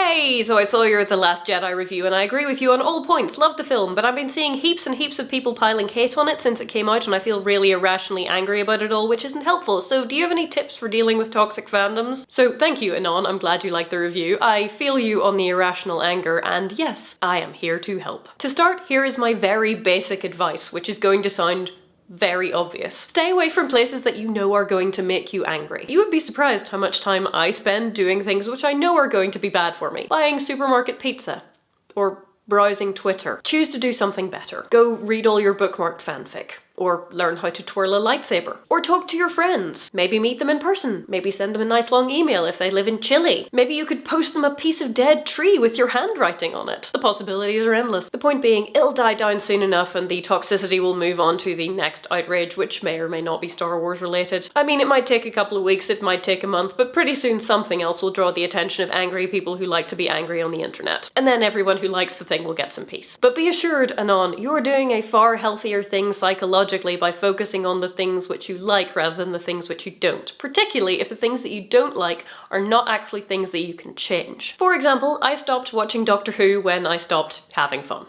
Hey, so I saw your The Last Jedi review and I agree with you on all points, loved the film, but I've been seeing heaps and heaps of people piling hate on it since it came out and I feel really irrationally angry about it all, which isn't helpful. So do you have any tips for dealing with toxic fandoms? So thank you, Anon, I'm glad you liked the review. I feel you on the irrational anger and yes, I am here to help. To start, here is my very basic advice, which is going to sound very obvious. Stay away from places that you know are going to make you angry. You would be surprised how much time I spend doing things which I know are going to be bad for me. Buying supermarket pizza. Or browsing Twitter. Choose to do something better. Go read all your bookmarked fanfic. Or learn how to twirl a lightsaber. Or talk to your friends. Maybe meet them in person. Maybe send them a nice long email if they live in Chile. Maybe you could post them a piece of dead tree with your handwriting on it. The possibilities are endless. The point being, it'll die down soon enough and the toxicity will move on to the next outrage, which may or may not be Star Wars related. I mean, it might take a couple of weeks, it might take a month, but pretty soon something else will draw the attention of angry people who like to be angry on the internet. And then everyone who likes the thing will get some peace. But be assured, Anon, you are doing a far healthier thing psychologically by focusing on the things which you like rather than the things which you don't, particularly if the things that you don't like are not actually things that you can change. For example, I stopped watching Doctor Who when I stopped having fun.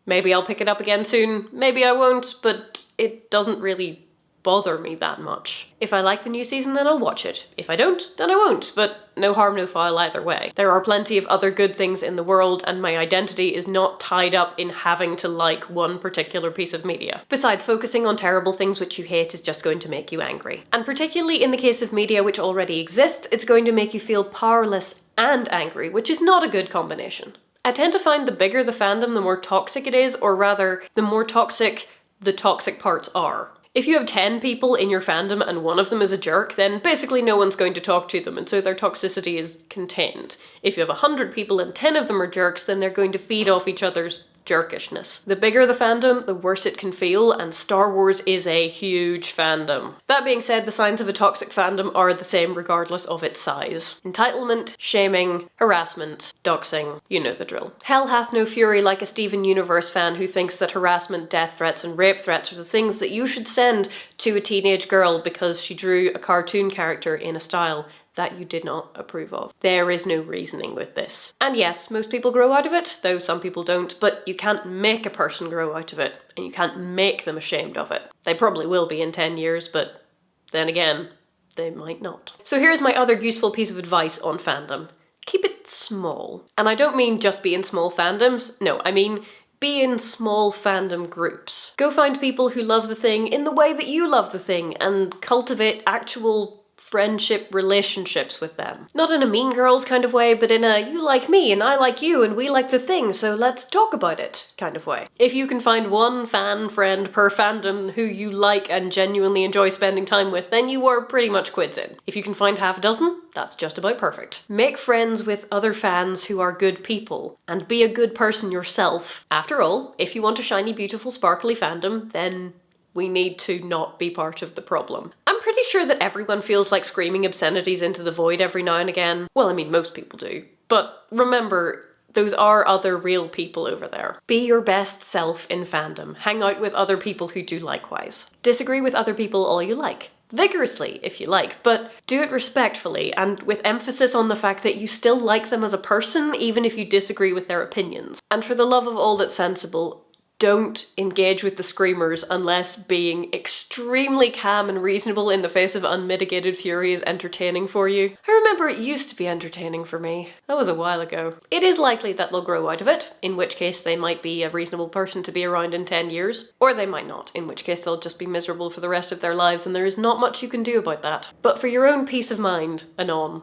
Maybe I'll pick it up again soon, maybe I won't, but it doesn't really bother me that much. If I like the new season, then I'll watch it. If I don't, then I won't, but no harm, no foul either way. There are plenty of other good things in the world, and my identity is not tied up in having to like one particular piece of media. Besides, focusing on terrible things which you hate is just going to make you angry. And particularly in the case of media which already exists, it's going to make you feel powerless and angry, which is not a good combination. I tend to find the bigger the fandom, the more toxic it is, or rather, the more toxic the toxic parts are. If you have 10 people in your fandom and one of them is a jerk, then basically no one's going to talk to them, and so their toxicity is contained. If you have 100 people and 10 of them are jerks, then they're going to feed off each other's jerkishness. The bigger the fandom, the worse it can feel, and Star Wars is a huge fandom. That being said, the signs of a toxic fandom are the same regardless of its size. Entitlement, shaming, harassment, doxing, you know the drill. Hell hath no fury like a Steven Universe fan who thinks that harassment, death threats, and rape threats are the things that you should send to a teenage girl because she drew a cartoon character in a style that you did not approve of. There is no reasoning with this. And yes, most people grow out of it, though some people don't, but you can't make a person grow out of it, and you can't make them ashamed of it. They probably will be in 10 years, but then again, they might not. So here's my other useful piece of advice on fandom. Keep it small. And I don't mean just be in small fandoms, no, I mean be in small fandom groups. Go find people who love the thing in the way that you love the thing, and cultivate actual friendship relationships with them. Not in a Mean Girls kind of way, but in a you like me and I like you and we like the thing, so let's talk about it kind of way. If you can find one fan friend per fandom who you like and genuinely enjoy spending time with, then you are pretty much quids in. If you can find half a dozen, that's just about perfect. Make friends with other fans who are good people, and be a good person yourself. After all, if you want a shiny, beautiful, sparkly fandom, then we need to not be part of the problem. I'm pretty sure that everyone feels like screaming obscenities into the void every now and again. Well, I mean, most people do. But remember, those are other real people over there. Be your best self in fandom. Hang out with other people who do likewise. Disagree with other people all you like. Vigorously, if you like, but do it respectfully and with emphasis on the fact that you still like them as a person, even if you disagree with their opinions. And for the love of all that's sensible, don't engage with the screamers unless being extremely calm and reasonable in the face of unmitigated fury is entertaining for you. I remember it used to be entertaining for me. That was a while ago. It is likely that they'll grow out of it, in which case they might be a reasonable person to be around in 10 years. Or they might not, in which case they'll just be miserable for the rest of their lives and there is not much you can do about that. But for your own peace of mind, Anon,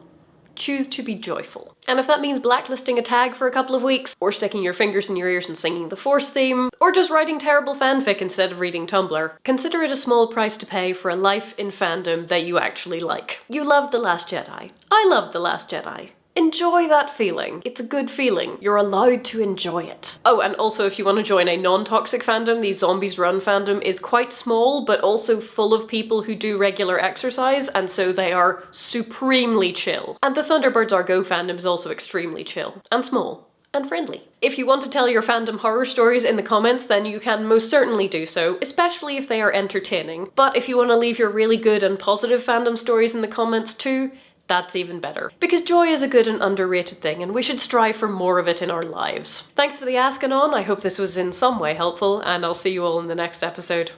choose to be joyful. And if that means blacklisting a tag for a couple of weeks, or sticking your fingers in your ears and singing the Force theme, or just writing terrible fanfic instead of reading Tumblr, consider it a small price to pay for a life in fandom that you actually like. You loved The Last Jedi. I loved The Last Jedi. Enjoy that feeling. It's a good feeling. You're allowed to enjoy it. Oh, and also if you want to join a non-toxic fandom, the Zombies Run fandom is quite small, but also full of people who do regular exercise, and so they are supremely chill. And the Thunderbirds Are Go fandom is also extremely chill, and small, and friendly. If you want to tell your fandom horror stories in the comments, then you can most certainly do so, especially if they are entertaining. But if you want to leave your really good and positive fandom stories in the comments too, that's even better. Because joy is a good and underrated thing, and we should strive for more of it in our lives. Thanks for the asking on, I hope this was in some way helpful, and I'll see you all in the next episode.